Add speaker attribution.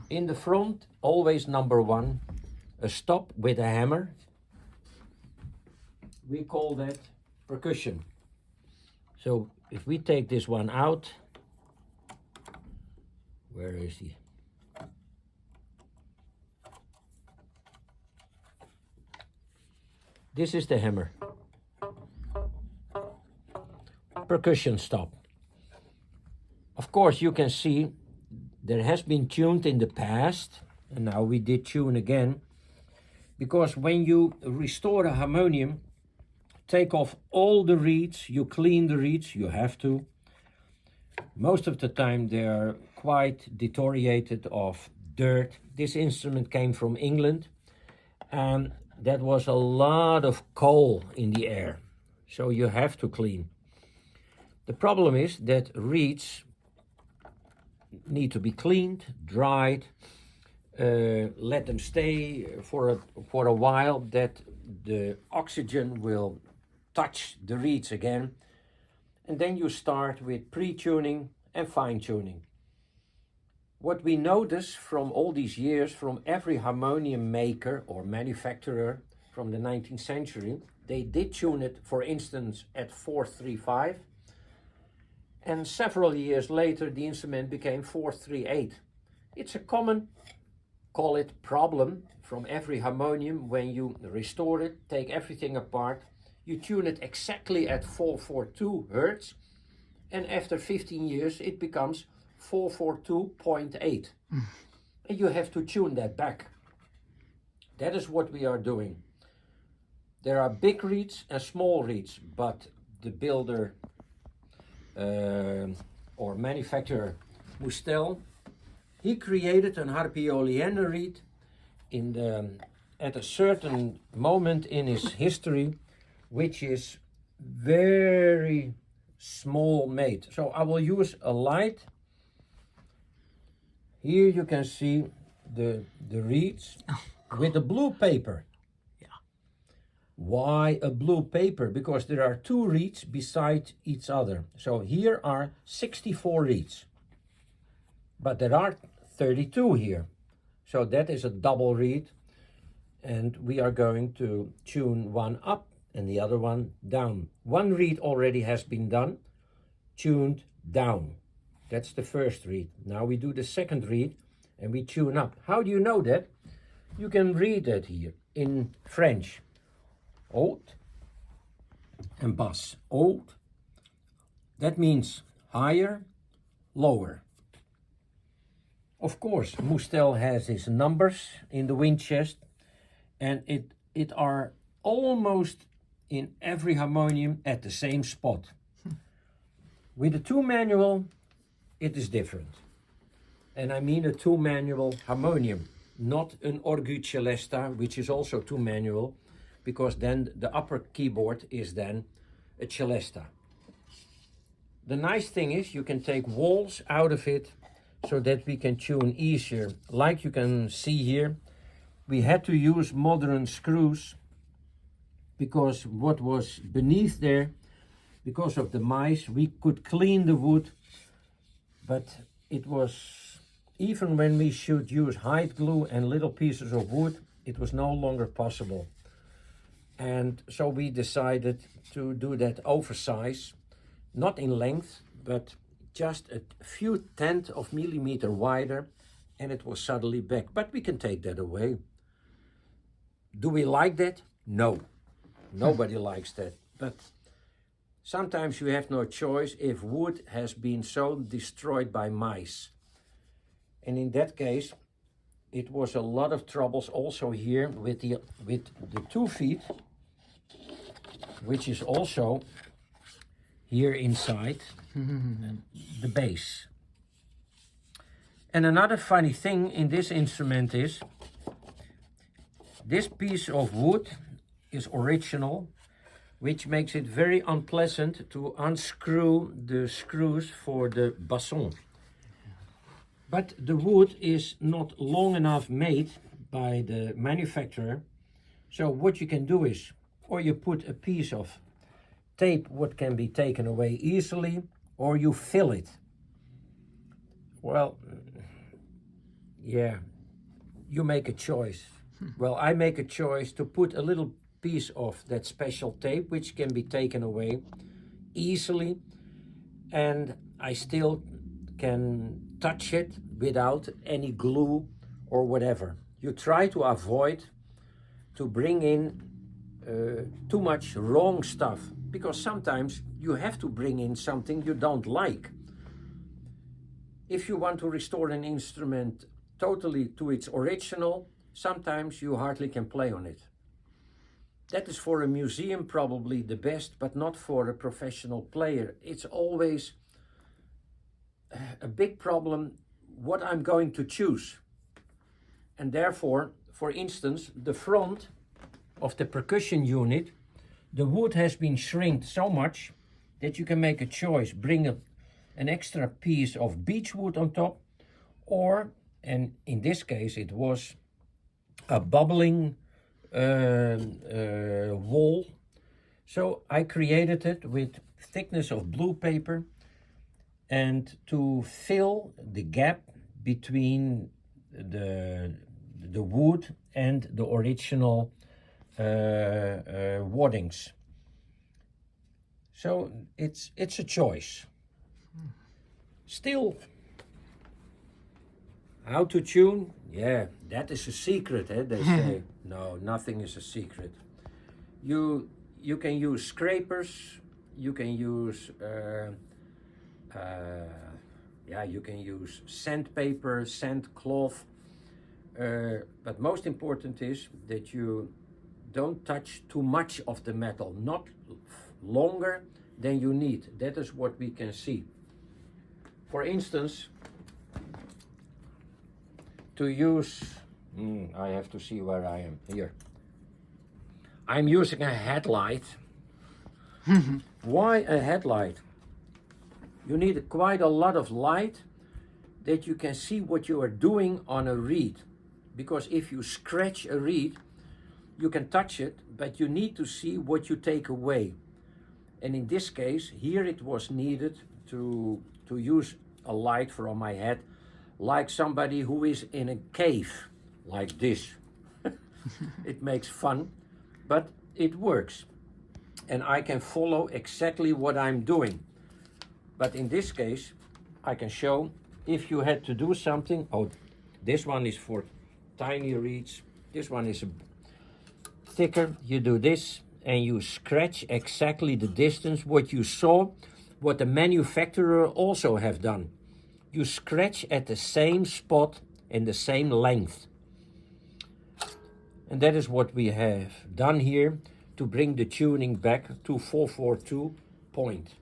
Speaker 1: In the front, always number one, a stop with a hammer. We call that percussion. So if we take this one out, where is he? This is the hammer. Percussion stop. Of course, you can see there has been tuned in the past, and now we did tune again, because when you restore a harmonium, take off all the reeds, you clean the reeds, you have to. Most of the time they are quite deteriorated of dirt. This instrument came from England, and that was a lot of coal in the air, so you have to clean. The problem is that reeds need to be cleaned, dried, let them stay for a while, that the oxygen will touch the reeds again, and then you start with pre-tuning and fine-tuning. What we notice from all these years, from every harmonium maker or manufacturer from the 19th century, they did tune it, for instance, at 435, and several years later the instrument became 438. It's a common, call it, problem from every harmonium. When you restore it, take everything apart, you tune it exactly at 442 Hertz, and after 15 years it becomes 442.8. And you have to tune that back. That is what we are doing. There are big reeds and small reeds, but the builder or manufacturer Mustel, he created an harpiolienne reed at a certain moment in his history, which is very small made. So I will use a light. Here you can see the reeds with the blue paper. Why a blue paper? Because there are two reeds beside each other. So here are 64 reeds, but there are 32 here. So that is a double reed, and we are going to tune one up and the other one down. One reed already has been done, tuned down. That's the first reed. Now we do the second reed and we tune up. How do you know that? You can read that here in French. Haute and basse. Haute, that means higher, lower. Of course, Mustel has his numbers in the wind chest, and it are almost in every harmonium at the same spot. With the two manual, it is different. And I mean a two manual harmonium, not an orgue celesta, which is also two manual, because then the upper keyboard is then a celesta. The nice thing is you can take walls out of it so that we can tune easier. Like you can see here, we had to use modern screws because what was beneath there, because of the mice, we could clean the wood, but it was, even when we should use hide glue and little pieces of wood, it was no longer possible. And so we decided to do that oversize, not in length, but just a few tenths of millimeter wider, and it was suddenly back. But we can take that away. Do we like that? No, nobody likes that. But sometimes you have no choice if wood has been so destroyed by mice. And in that case, it was a lot of troubles also here with the 2 feet, which is also here inside the base. And another funny thing in this instrument is this piece of wood is original, which makes it very unpleasant to unscrew the screws for the basson. But the wood is not long enough made by the manufacturer. So what you can do is, or you put a piece of tape what can be taken away easily, or you fill it. Well, Yeah, you make a choice. Well, I make a choice to put a little piece of that special tape, which can be taken away easily, and I still can touch it without any glue or whatever. You try to avoid to bring in too much wrong stuff, because sometimes you have to bring in something you don't like. If you want to restore an instrument totally to its original, sometimes you hardly can play on it. That is for a museum probably the best, but not for a professional player. It's always a big problem what I'm going to choose. And therefore, for instance, the front of the percussion unit, the wood has been shrinked so much that you can make a choice. Bring an extra piece of beechwood on top, or, and in this case it was a bubbling wall. So I created it with thickness of blue paper, and to fill the gap between the wood and the original waddings. So it's a choice. Still, how to tune? Yeah, that is a secret, eh? They say. No, nothing is a secret. You can use scrapers. You can use you can use sandpaper, sandcloth. But most important is that you don't touch too much of the metal, not longer than you need. That is what we can see. For instance, to use, I have to see where I am, here. I'm using a headlight. Why a headlight? You need quite a lot of light that you can see what you are doing on a reed. Because if you scratch a reed, you can touch it, but you need to see what you take away. And in this case, here it was needed to use a light from my head, like somebody who is in a cave, like this. It makes fun, but it works. And I can follow exactly what I'm doing. But in this case, I can show if you had to do something. Oh, this one is for tiny reeds. This one is thicker. You do this and you scratch exactly the distance, what you saw, what the manufacturer also have done. You scratch at the same spot and the same length. And that is what we have done here to bring the tuning back to 442 point.